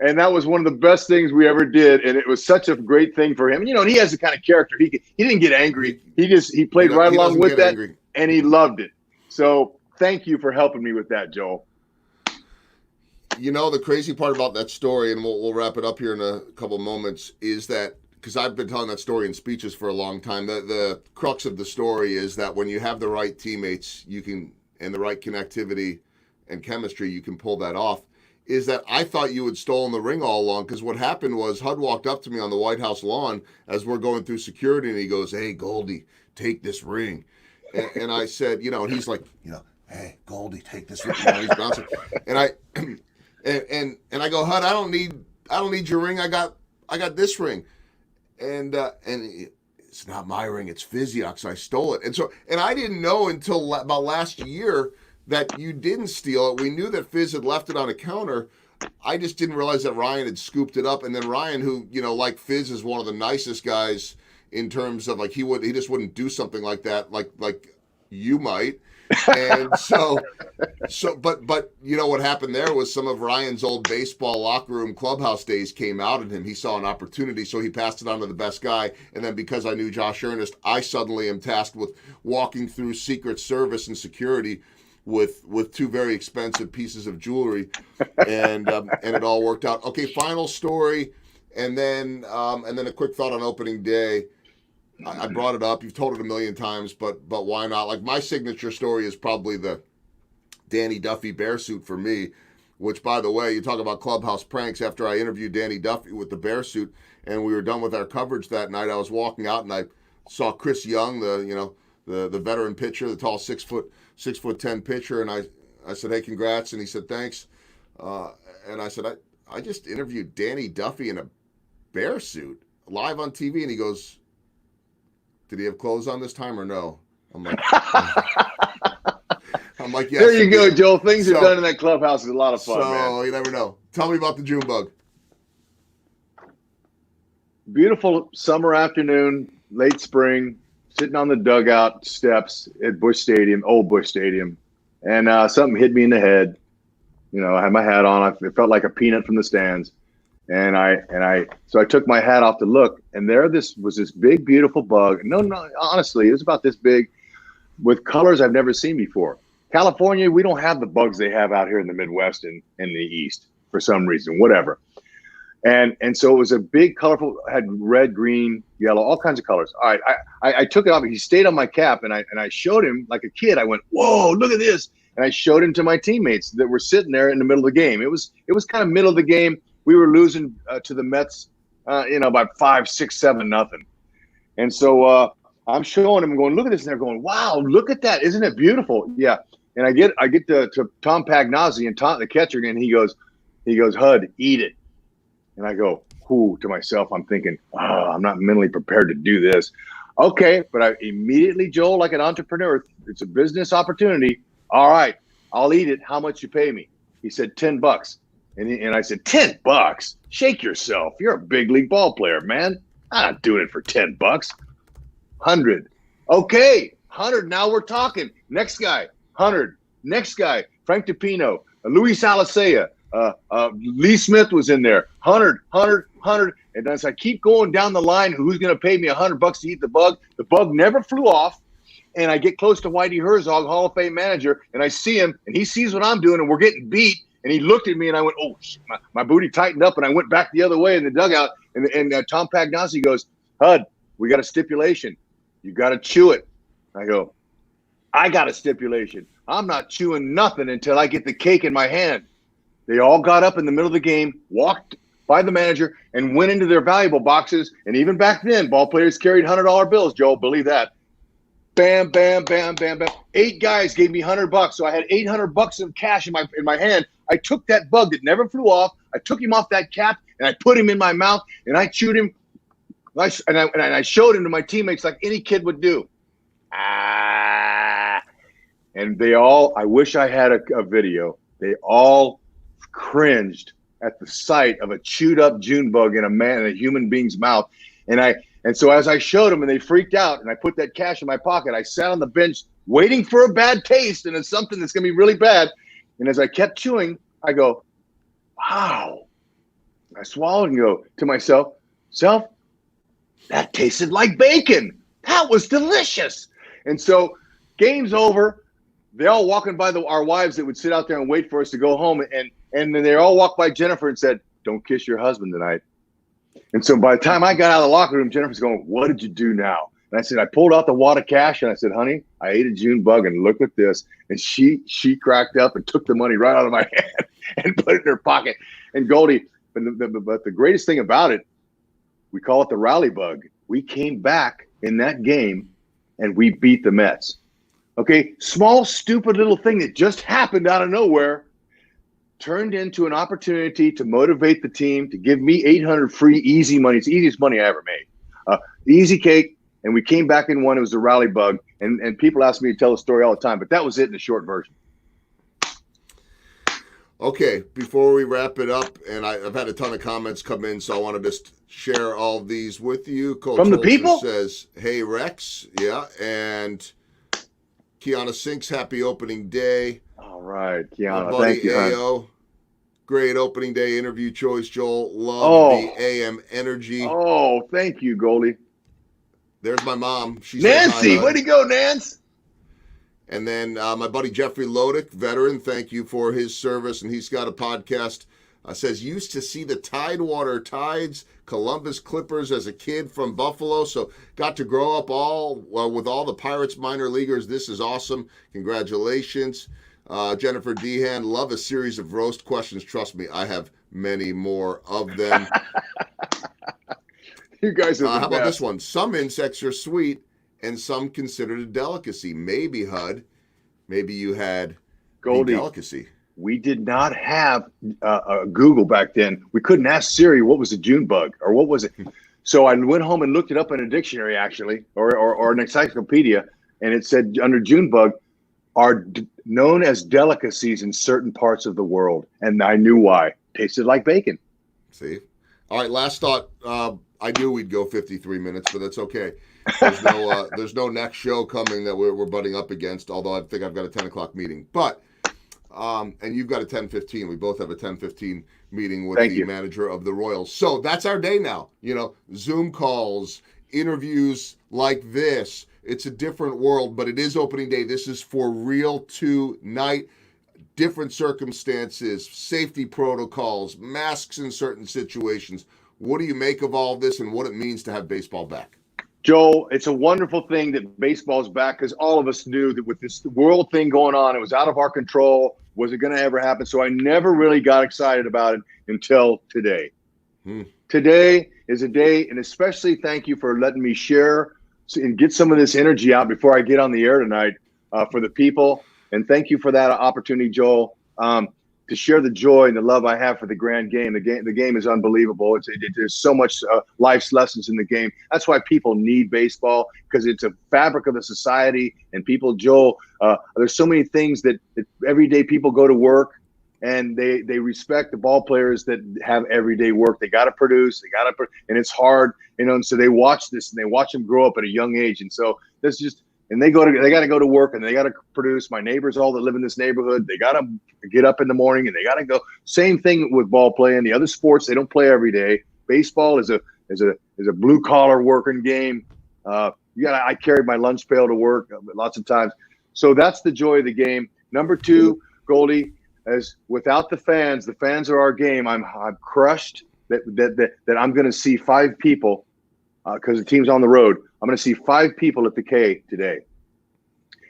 And that was one of the best things we ever did. And it was such a great thing for him. And, he has the kind of character. He didn't get angry. He played right along with that. Angry. And he loved it. So thank you for helping me with that, Joel. The crazy part about that story, and we'll wrap it up here in a couple moments, is that, because I've been telling that story in speeches for a long time, the crux of the story is that when you have the right teammates, and the right connectivity and chemistry, you can pull that off. Is that I thought you had stolen the ring all along, because what happened was Hud walked up to me on the White House lawn as we're going through security, and he goes, "Hey, Goldie, take this ring." And I said, and he's like, "Hey, Goldie, take this ring." He's bouncing. And I and I go, "Hud, I don't need your ring. I got this ring." And it's not my ring, it's Physioc's. I stole it. And I didn't know until about last year that you didn't steal it. We knew that Fizz had left it on a counter. I just didn't realize that Ryan had scooped it up. And then Ryan, who, like Fizz, is one of the nicest guys in terms of he just wouldn't do something like that, like you might. And but what happened there was some of Ryan's old baseball locker room clubhouse days came out in him. He saw an opportunity, so he passed it on to the best guy. And then because I knew Josh Earnest, I suddenly am tasked with walking through Secret Service and security with two very expensive pieces of jewelry, and it all worked out. Okay, final story, and then a quick thought on opening day. I brought it up. You've told it a million times, but why not? Like, my signature story is probably the Danny Duffy bear suit for me, which, by the way, you talk about clubhouse pranks. After I interviewed Danny Duffy with the bear suit and we were done with our coverage that night, I was walking out and I saw Chris Young, the veteran pitcher, the tall 6'10" pitcher, and I said, "Hey, congrats," and he said, "Thanks," and I said, I just interviewed Danny Duffy in a bear suit live on TV, and he goes, "Did he have clothes on this time or no?" I'm like, yes. There you go, Joel. Things are done in that clubhouse is a lot of fun, man. So you never know. Tell me about the June bug. Beautiful summer afternoon, late spring, sitting on the dugout steps at old Busch Stadium, and something hit me in the head. I had my hat on. It felt like a peanut from the stands. So I took my hat off to look, and there was this big, beautiful bug. No, honestly, it was about this big, with colors I've never seen before. California, we don't have the bugs they have out here in the Midwest and in the East for some reason, whatever. And so it was a big, colorful, had red, green, yellow, all kinds of colors. All right, I took it off. He stayed on my cap, and I showed him like a kid. I went, "Whoa, look at this!" And I showed him to my teammates that were sitting there in the middle of the game. It was kind of middle of the game. We were losing to the Mets, by 5, 6, 7, nothing. And so I'm showing them, going, "Look at this," and they're going, "Wow, look at that! Isn't it beautiful?" Yeah. And I get to Tom Pagnozzi, and Tom, the catcher, and he goes, "Hud, eat it." And I go, to myself, I'm thinking, I'm not mentally prepared to do this. Okay, but I immediately, Joel, like an entrepreneur, it's a business opportunity. All right, I'll eat it. How much you pay me? He said $10. And I said, $10? Shake yourself. You're a big league ball player, man. I'm not doing it for $10. 100. Okay, 100. Now we're talking. Next guy, 100. Next guy, Frank DiPino, Luis Alicea. Lee Smith was in there. 100. And as I keep going down the line, who's going to pay me $100 to eat the bug? The bug never flew off. And I get close to Whitey Herzog, Hall of Fame manager, and I see him, and he sees what I'm doing, and we're getting beat. And he looked at me, and I went, "Oh, shit." My booty tightened up, and I went back the other way in the dugout. And Tom Pagnozzi goes, "Hud, we got a stipulation. You got to chew it." I go, "I got a stipulation. I'm not chewing nothing until I get the cake in my hand." They all got up in the middle of the game, walked by the manager, and went into their valuable boxes. And even back then, ball players carried $100 bills, Joe, believe that. Bam, bam, bam, bam, bam. 8 guys gave me $100, so I had $800 of cash in my hand. I took that bug that never flew off. I took him off that cap, and I put him in my mouth, and I chewed him. And I showed him to my teammates like any kid would do. And they all, I wish I had a video. They all cringed at the sight of a chewed up June bug in a human being's mouth. And And so as I showed them and they freaked out and I put that cash in my pocket, I sat on the bench waiting for a bad taste and it's something that's going to be really bad. And as I kept chewing, I go, wow. I swallowed and go to myself, that tasted like bacon. That was delicious. And so game's over. They're all walking by our wives that would sit out there and wait for us to go home. And then they all walked by Jennifer and said, don't kiss your husband tonight. And so by the time I got out of the locker room, Jennifer's going, what did you do now? And I said, I pulled out the wad of cash and I said, honey, I ate a June bug and look at this. And she cracked up and took the money right out of my hand and put it in her pocket. And Goldie, but the greatest thing about it, we call it the rally bug. We came back in that game and we beat the Mets. Okay, small, stupid little thing that just happened out of nowhere turned into an opportunity to motivate the team, to give me $800 free easy money. It's the easiest money I ever made. Easy cake. And we came back and won. It was the rally bug. And people ask me to tell the story all the time, but that was it in a short version. Okay, before we wrap it up, and I've had a ton of comments come in, so I want to just share all of these with you. Coach From the Olson people? says, hey, Rex. Yeah, and Kiana Sinks, happy opening day. All right, Kiana, buddy thank you. AO, great opening day interview choice, Joel. Love the AM energy. Oh, thank you, Goldie. There's my mom. She Nancy, says, way to go, Nance. And then my buddy Jeffrey Lodick, veteran, thank you for his service. And he's got a podcast, says, used to see the Tidewater Tides, Columbus Clippers as a kid from Buffalo. So got to grow up with all the Pirates minor leaguers. This is awesome. Congratulations. Jennifer Dehan, love a series of roast questions. Trust me, I have many more of them. You guys are the how about best. this one? Some insects are sweet and some considered a delicacy. Maybe, Hud, maybe you had Goldie, the delicacy. We did not have Google back then. We couldn't ask Siri what was a June bug or what was it. So I went home and looked it up in a dictionary, actually, or an encyclopedia, and it said under June bug are known as delicacies in certain parts of the world. And I knew why. Tasted like bacon. See? All right, last thought. I knew we'd go 53 minutes, but that's okay. There's no next show coming that we're butting up against, although I think I've got a 10 o'clock meeting. But, and you've got a 10:15. We both have a 10:15 meeting with the manager of the Royals. So that's our day now. Zoom calls, interviews like this. It's a different world, but it is opening day. This is for real tonight. Different circumstances, safety protocols, masks in certain situations. What do you make of all this and what it means to have baseball back? Joel, it's a wonderful thing that baseball's back because all of us knew that with this world thing going on, it was out of our control. Was it going to ever happen? So I never really got excited about it until today. Today is a day, and especially thank you for letting me share and get some of this energy out before I get on the air tonight for the people. And thank you for that opportunity, Joel, to share the joy and the love I have for the grand game. The game is unbelievable. There's so much life's lessons in the game. That's why people need baseball, because it's a fabric of the society. And people, Joel, there's so many things that everyday people go to work and they respect the ball players that have everyday work. They got to produce. And it's hard, and so they watch this and they watch them grow up at a young age. And so that's just. And they got to go to work and they got to produce. My neighbors, all that live in this neighborhood, they got to get up in the morning and they got to go. Same thing with ball playing. The other sports, they don't play every day. Baseball is a blue collar working game. I carried my lunch pail to work lots of times. So that's the joy of the game. Number two, Goldie, as without the fans are our game. I'm crushed that I'm going to see 5 people because the team's on the road. I'm going to see 5 people at the K today.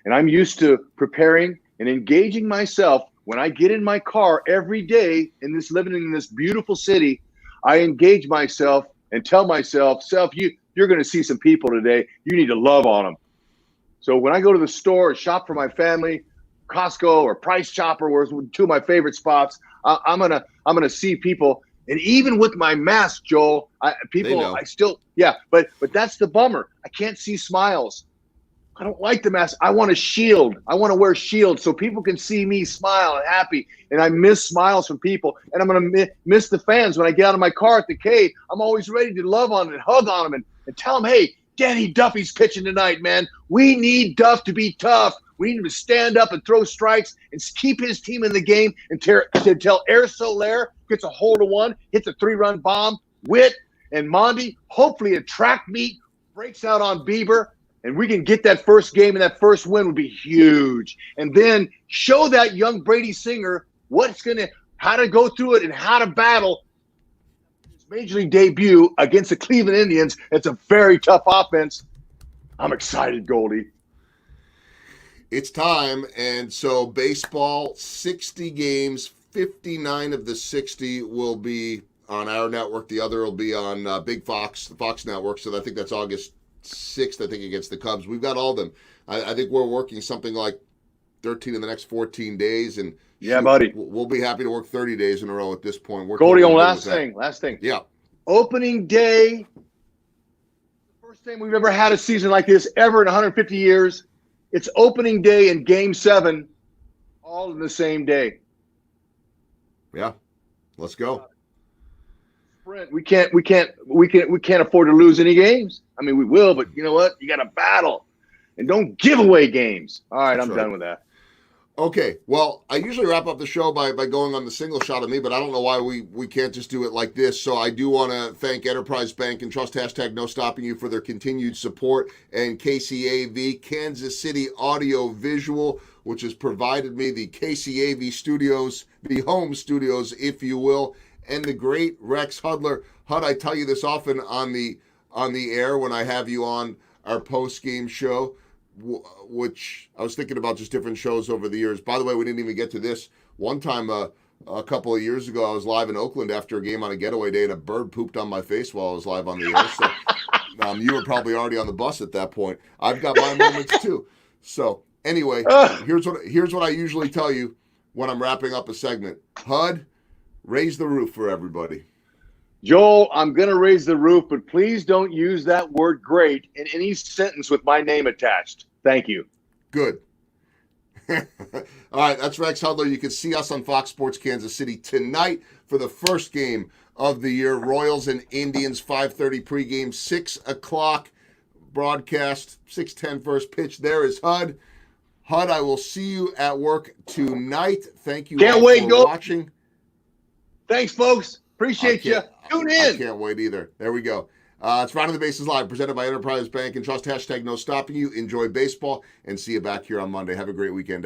And I'm used to preparing and engaging myself when I get in my car every day living in this beautiful city. I engage myself and tell myself, you're going to see some people today. You need to love on them. So when I go to the store or shop for my family, Costco or Price Chopper were 2 of my favorite spots, I'm going to see people. And even with my mask, Joel, but that's the bummer. I can't see smiles. I don't like the mask. I want a shield. I want to wear shield so people can see me smile and happy. And I miss smiles from people. And I'm going to miss the fans when I get out of my car at the K. I'm always ready to love on them and hug on them and tell them, hey, Danny Duffy's pitching tonight, man. We need Duff to be tough. We need him to stand up and throw strikes and keep his team in the game until Air Soler gets a hold of one, hits a 3-run bomb. Witt and Mondi, hopefully a track meet breaks out on Bieber, and we can get that first game, and that first win would be huge. And then show that young Brady Singer how to go through it and how to battle his major league debut against the Cleveland Indians. It's a very tough offense. I'm excited, Goldie. It's time, and so baseball, 60 games, 59 of the 60 will be on our network. The other will be on Big Fox, the Fox network. So I think that's August 6th, I think, against the Cubs. We've got all of them. I think we're working something like 13 in the next 14 days. And yeah, buddy, we'll be happy to work 30 days in a row at this point. Goldie, on last thing. Yeah. Opening day, the first time we've ever had a season like this ever in 150 years. It's opening day and Game 7, all in the same day. Yeah, let's go. Sprint. We can't afford to lose any games. I mean, we will, but you know what? You got to battle, and don't give away games. All right, I'm done with that. Okay, well, I usually wrap up the show by going on the single shot of me, but I don't know why we can't just do it like this. So I do want to thank Enterprise Bank and Trust #NoStoppingYou for their continued support, and KCAV, Kansas City Audio Visual, which has provided me the KCAV studios, the home studios, if you will, and the great Rex Hudler. Hud, I tell you this often on the air when I have you on our post-game show, which I was thinking about just different shows over the years. By the way, we didn't even get to this. One time a couple of years ago, I was live in Oakland after a game on a getaway day, and a bird pooped on my face while I was live on the air. So you were probably already on the bus at that point. I've got my moments too. So anyway, here's what I usually tell you when I'm wrapping up a segment. Hud, raise the roof for everybody. Joel, I'm going to raise the roof, but please don't use that word great in any sentence with my name attached. Thank you. Good. All right, that's Rex Hudler. You can see us on Fox Sports Kansas City tonight for the first game of the year. Royals and Indians, 5:30 pregame, 6 o'clock broadcast, 6:10 first pitch. There is Hud. Hud, I will see you at work tonight. Thank you all for watching. Thanks, folks. Appreciate you. Tune in. I can't wait either. There we go. It's Rounding the Bases Live, presented by Enterprise Bank and Trust #NoStoppingYou. Enjoy baseball, and see you back here on Monday. Have a great weekend.